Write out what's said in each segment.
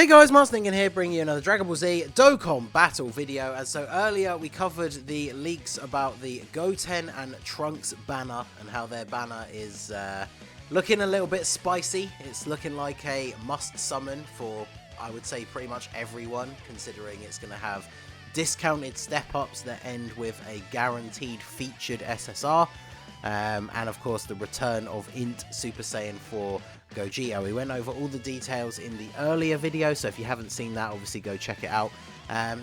Hey guys, Marsningen here, bringing you another Dragon Ball Z Dokkan Battle video. And so earlier we covered the leaks about the Goten and Trunks banner and how their banner is looking a little bit spicy. It's looking like a must summon for, I would say, pretty much everyone, considering it's going to have discounted step-ups that end with a guaranteed featured SSR. And of course the return of Int Super Saiyan 4 Gogeta. We went over all the details in the earlier video, so if you haven't seen that, obviously go check it out.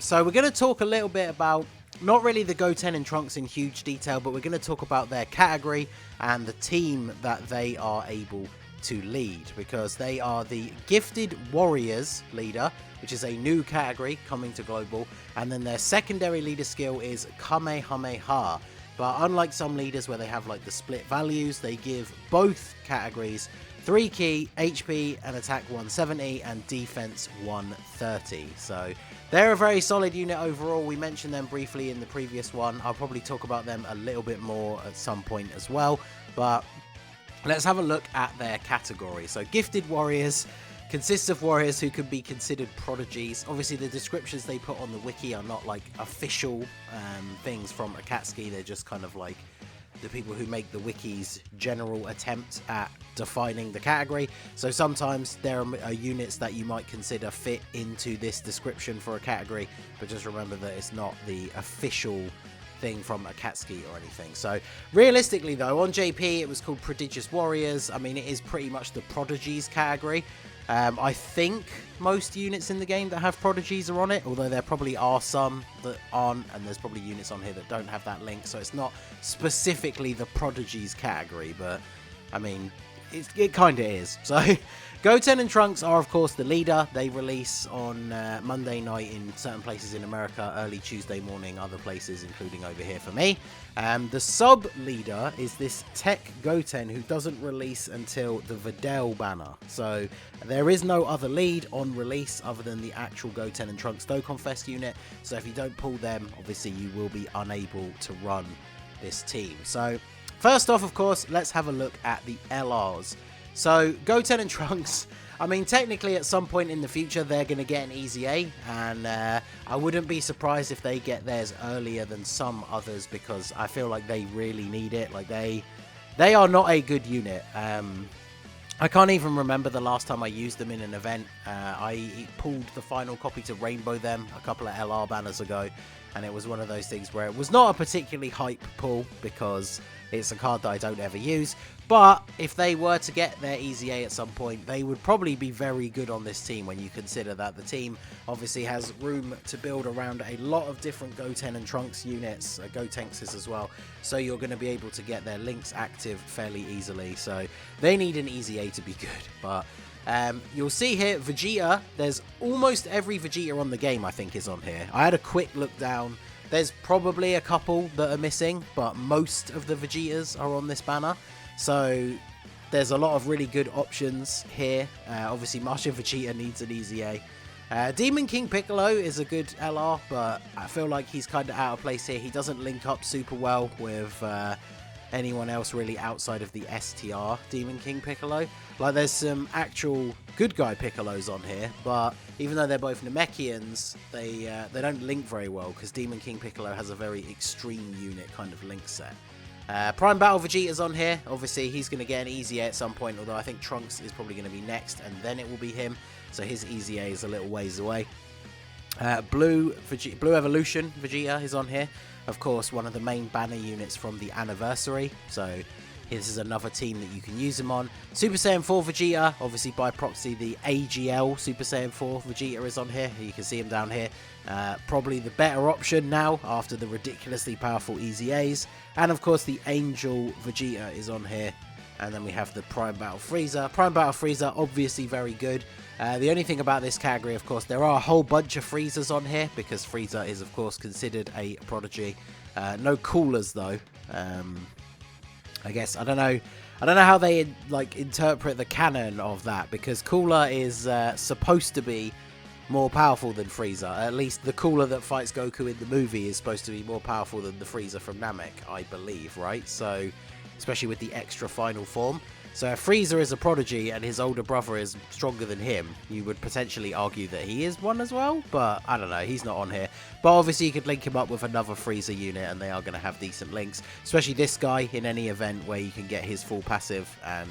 So we're going to talk a little bit about, not really the Goten and Trunks in huge detail, but we're going to talk about their category and the team that they are able to lead, because they are the Gifted Warriors leader, which is a new category coming to Global, and then their secondary leader skill is Kamehameha. But unlike some leaders where they have like the split values, they give both categories 3 key, HP and attack 170 and defense 130. So they're a very solid unit overall. We mentioned them briefly in the previous one. I'll probably talk about them a little bit more at some point as well. But let's have a look at their category. So Gifted Warriors consists of warriors who can be considered prodigies. Obviously, the descriptions they put on the wiki are not like official things from Akatsuki. They're just kind of like the people who make the wiki's general attempt at defining the category. So sometimes there are units that you might consider fit into this description for a category, but just remember that it's not the official thing from Akatsuki or anything. So realistically though, on JP it was called Prodigious Warriors. I mean, it is pretty much the prodigies category. I think most units in the game that have prodigies are on it, although there probably are some that aren't, and there's probably units on here that don't have that link, so it's not specifically the prodigies category, but I mean, it kind of is. So Goten and Trunks are of course the leader. They release on Monday night in certain places in America, early Tuesday morning other places, including over here for me. The sub leader is this Tech Goten, who doesn't release until the Videl banner. So there is no other lead on release other than the actual Goten and Trunks Dokkan Fest unit. So if you don't pull them, obviously you will be unable to run this team. So first off, of course, let's have a look at the LRs. So Goten and Trunks, I mean, technically at some point in the future they're going to get an Easy A, and I wouldn't be surprised if they get theirs earlier than some others, because I feel like they really need it. Like they are not a good unit. I can't even remember the last time I used them in an event. I pulled the final copy to Rainbow them a couple of LR banners ago, and it was one of those things where it was not a particularly hype pull because it's a card that I don't ever use. But if they were to get their Easy A at some point, they would probably be very good on this team, when you consider that the team obviously has room to build around a lot of different Goten and Trunks units, Gotenks as well. So you're going to be able to get their links active fairly easily. So they need an Easy A to be good. But you'll see here, Vegeta, there's almost every Vegeta on the game I think is on here. I had a quick look down. There's probably a couple that are missing, but most of the Vegetas are on this banner. So there's a lot of really good options here. Obviously, Martian Vegeta needs an Easy A. Demon King Piccolo is a good LR, but I feel like he's kind of out of place here. He doesn't link up super well with anyone else really outside of the STR Demon King Piccolo. Like, there's some actual good guy Piccolos on here, but even though they're both Namekians, they don't link very well, because Demon King Piccolo has a very extreme unit kind of link set. Prime Battle Vegeta's on here. Obviously, he's going to get an Easy A at some point, although I think Trunks is probably going to be next, and then it will be him. So his Easy A is a little ways away. Blue Evolution Vegeta is on here. Of course, one of the main banner units from the anniversary. So this is another team that you can use him on. Super Saiyan 4 Vegeta, obviously by proxy the AGL Super Saiyan 4 Vegeta is on here. You can see him down here. Probably the better option now after the ridiculously powerful Easy A's. And of course the Angel Vegeta is on here. And then we have the Prime Battle Frieza. Prime Battle Frieza, obviously very good. The only thing about this category, of course, there are a whole bunch of Friezas on here, because Frieza is, of course, considered a prodigy. No coolers, though. I guess, I don't know how they like interpret the canon of that, because Cooler is supposed to be more powerful than Frieza. At least the Cooler that fights Goku in the movie is supposed to be more powerful than the Frieza from Namek, I believe, right? So, especially with the extra final form. So if Frieza is a prodigy and his older brother is stronger than him, you would potentially argue that he is one as well, but I don't know, he's not on here. But obviously you could link him up with another Frieza unit and they are going to have decent links, especially this guy in any event where you can get his full passive and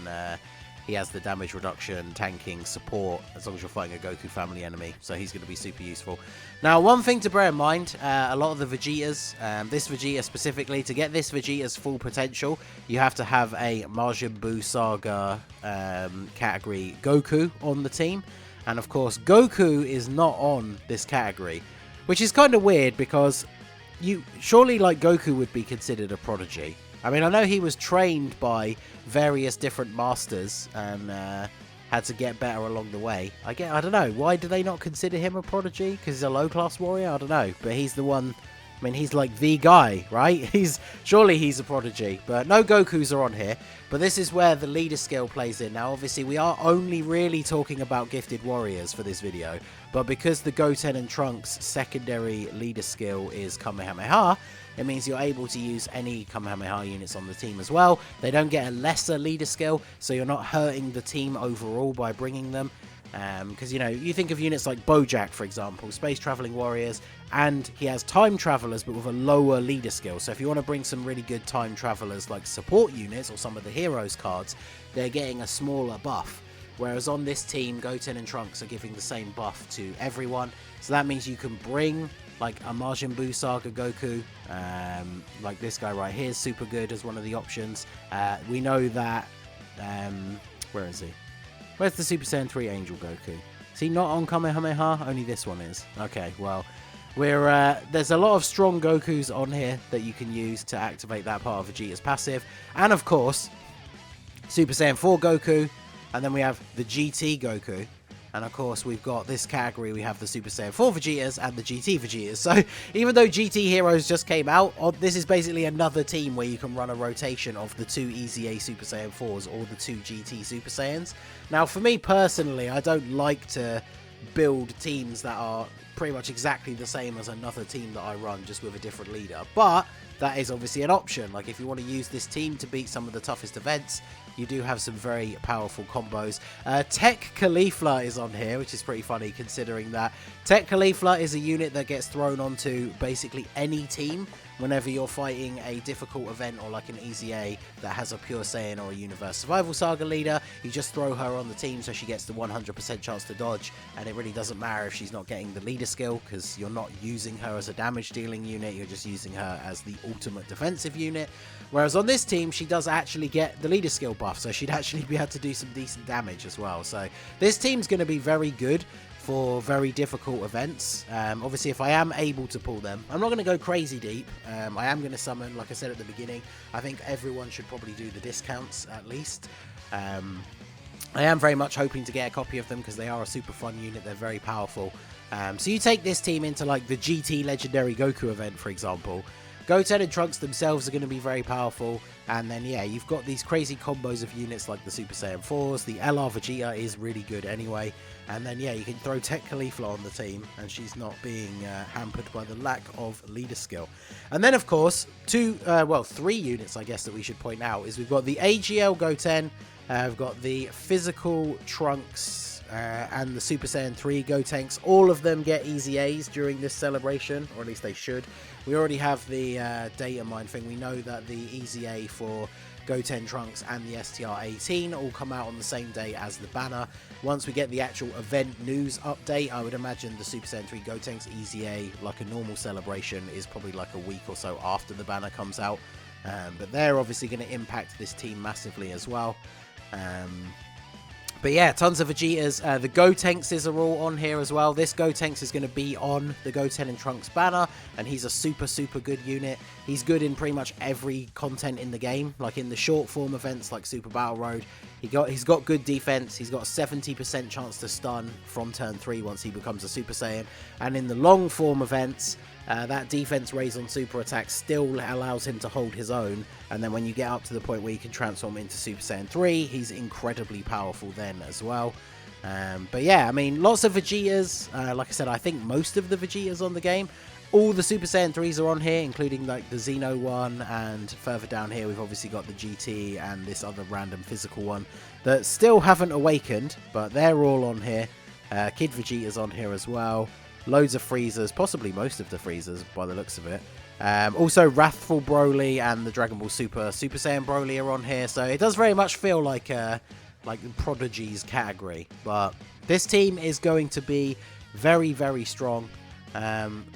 he has the damage reduction, tanking, support, as long as you're fighting a Goku family enemy. So he's going to be super useful. Now, one thing to bear in mind, a lot of the Vegetas, this Vegeta specifically, to get this Vegeta's full potential, you have to have a Majin Buu Saga category Goku on the team. And of course, Goku is not on this category, which is kind of weird because surely like Goku would be considered a prodigy. I mean, I know he was trained by various different masters and had to get better along the way. I don't know. Why do they not consider him a prodigy? Because he's a low-class warrior? I don't know. But he's the one... I mean, he's like the guy, right? Surely he's a prodigy. But no Gokus are on here. But this is where the leader skill plays in. Now, obviously, we are only really talking about gifted warriors for this video. But because the Goten and Trunks' secondary leader skill is Kamehameha, it means you're able to use any Kamehameha units on the team as well. They don't get a lesser leader skill, so you're not hurting the team overall by bringing them. Because, you know, you think of units like Bojack, for example, space traveling warriors, and he has time travelers but with a lower leader skill. So if you want to bring some really good time travelers like support units or some of the heroes cards, they're getting a smaller buff. Whereas on this team, Goten and Trunks are giving the same buff to everyone. So that means you can bring like a Majin Buu Saga Goku, like this guy right here is super good as one of the options. We know that, where is he? Where's the Super Saiyan 3 Angel Goku? Is he not on Kamehameha? Only this one is. Okay, well, there's a lot of strong Gokus on here that you can use to activate that part of Vegeta's passive. And of course, Super Saiyan 4 Goku, and then we have the GT Goku. And of course, we've got this category, we have the Super Saiyan 4 Vegetas and the GT Vegetas. So even though GT Heroes just came out, this is basically another team where you can run a rotation of the 2 EZA Super Saiyan 4s or the 2 GT Super Saiyans. Now, for me personally, I don't like to build teams that are pretty much exactly the same as another team that I run, just with a different leader. But that is obviously an option. Like, if you want to use this team to beat some of the toughest events, you do have some very powerful combos. Tech Caulifla is on here, which is pretty funny considering that Tech Caulifla is a unit that gets thrown onto basically any team whenever you're fighting a difficult event or like an EZA that has a Pure Saiyan or a Universe Survival Saga leader. You just throw her on the team so she gets the 100% chance to dodge, and it really doesn't matter if she's not getting the leader skill because you're not using her as a damage dealing unit, you're just using her as the ultimate defensive unit. Whereas on this team, she does actually get the leader skill buff, so she'd actually be able to do some decent damage as well. So this team's going to be very good for very difficult events. Obviously, if I am able to pull them, I'm not going to go crazy deep. I am going to summon, like I said at the beginning. I think everyone should probably do the discounts at least. I am very much hoping to get a copy of them because they are a super fun unit. They're very powerful. So you take this team into like the GT Legendary Goku event, for example. Goten and Trunks themselves are going to be very powerful, and then yeah, you've got these crazy combos of units like the Super Saiyan 4s, the LR Vegeta is really good anyway, and then yeah, you can throw Tech Caulifla on the team, and she's not being hampered by the lack of leader skill. And then of course, three units I guess that we should point out is we've got the AGL Goten, we've got the Physical Trunks, and the Super Saiyan 3 Gotenks. All of them get EZAs during this celebration, or at least they should. We already have the data mine thing. We know that the EZA for Goten, Trunks and the STR-18 all come out on the same day as the banner. Once we get the actual event news update, I would imagine the Super Saiyan 3 Gotenks EZA, like a normal celebration, is probably like a week or so after the banner comes out. But they're obviously going to impact this team massively as well. But yeah, tons of Vegetas. The Gotenkses are all on here as well. This Gotenks is going to be on the Goten and Trunks banner, and he's a super, super good unit. He's good in pretty much every content in the game, like in the short form events like Super Battle Road. He's got good defense. He's got a 70% chance to stun from turn 3 once he becomes a Super Saiyan. And in the long form events, that defense raise on super attack still allows him to hold his own, and then when you get up to the point where you can transform into Super Saiyan 3, he's incredibly powerful then as well. But yeah, I mean, lots of Vegetas. Like I said, I think most of the Vegetas on the game. All the Super Saiyan 3s are on here, including like the Xeno one, and further down here we've obviously got the GT and this other random physical one that still haven't awakened, but they're all on here. Kid Vegeta's on here as well. Loads of Freezers, possibly most of the Freezers by the looks of it. Also Wrathful Broly and the Dragon Ball Super Saiyan Broly are on here, so it does very much feel like the Prodigies category. But this team is going to be very, very strong.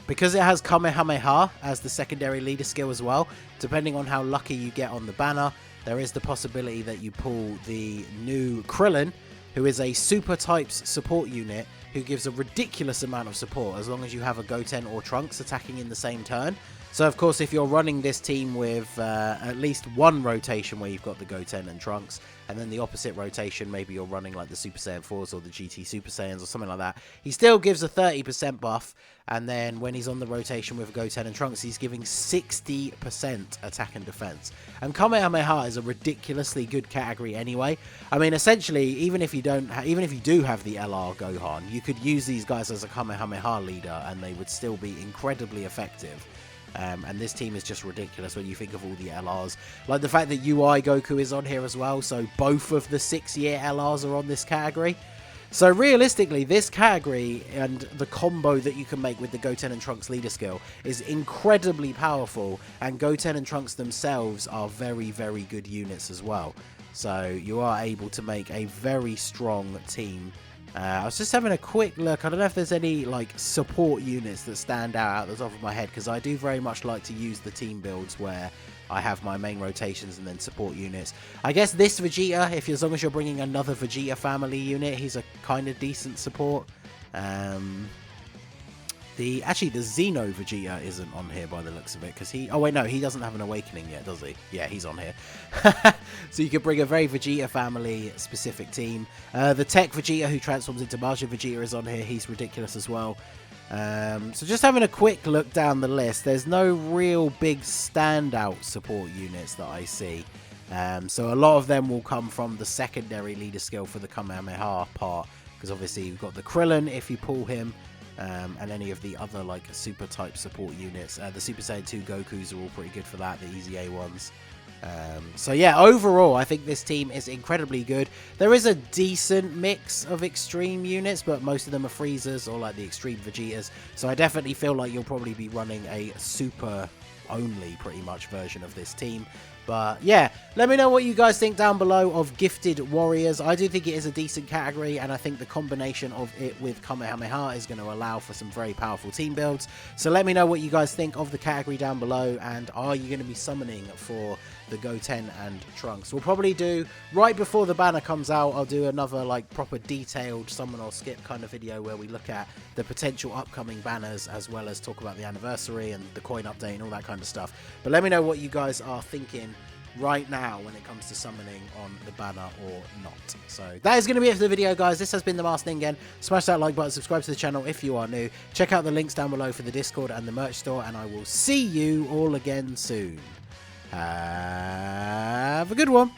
Because it has Kamehameha as the secondary leader skill as well. Depending on how lucky you get on the banner, there is the possibility that you pull the new Krillin, who is a Super Types support unit who gives a ridiculous amount of support as long as you have a Goten or Trunks attacking in the same turn. So of course, if you're running this team with at least one rotation where you've got the Goten and Trunks, and then the opposite rotation, maybe you're running like the Super Saiyan 4s or the GT Super Saiyans or something like that, he still gives a 30% buff, and then when he's on the rotation with Goten and Trunks, he's giving 60% attack and defense. And Kamehameha is a ridiculously good category anyway. I mean, essentially, even if you do have the LR Gohan, you could use these guys as a Kamehameha leader, and they would still be incredibly effective. And this team is just ridiculous when you think of all the LRs. Like the fact that UI Goku is on here as well, so both of the 6-year LRs are on this category. So realistically, this category and the combo that you can make with the Goten and Trunks leader skill is incredibly powerful, and Goten and Trunks themselves are very, very good units as well. So you are able to make a very strong team. I was just having a quick look. I don't know if there's any like support units that stand out the top of my head, because I do very much like to use the team builds where I have my main rotations and then support units. I guess this Vegeta, as long as you're bringing another Vegeta family unit, he's a kind of decent support. Actually, the Xeno Vegeta isn't on here by the looks of it, because he... Oh, wait, no, he doesn't have an awakening yet, does he? Yeah, he's on here. So you could bring a very Vegeta family-specific team. The Tech Vegeta, who transforms into Majin Vegeta, is on here. He's ridiculous as well. So just having a quick look down the list, there's no real big standout support units that I see. So a lot of them will come from the secondary leader skill for the Kamehameha part, because obviously you've got the Krillin if you pull him. And any of the other like super type support units. The Super Saiyan 2 Gokus are all pretty good for that, the Easy A ones. So yeah, overall I think this team is incredibly good. There is a decent mix of extreme units, but most of them are Freezers or like the extreme Vegetas. So I definitely feel like you'll probably be running a super only pretty much version of this team. But yeah, let me know what you guys think down below of Gifted Warriors. I do think it is a decent category, and I think the combination of it with Kamehameha is going to allow for some very powerful team builds. So let me know what you guys think of the category down below, and are you going to be summoning for the Goten and Trunks? We'll probably do, right before the banner comes out, I'll do another like proper detailed summon or skip kind of video where we look at the potential upcoming banners, as well as talk about the anniversary and the coin update and all that kind of stuff. But let me know what you guys are thinking right now when it comes to summoning on the banner or not. So that is going to be it for the video, guys. This has been the Masked Ningen. Smash that like button, subscribe to the channel if you are new. Check out the links down below for the Discord and the merch store, and I will see you all again soon. Have a good one.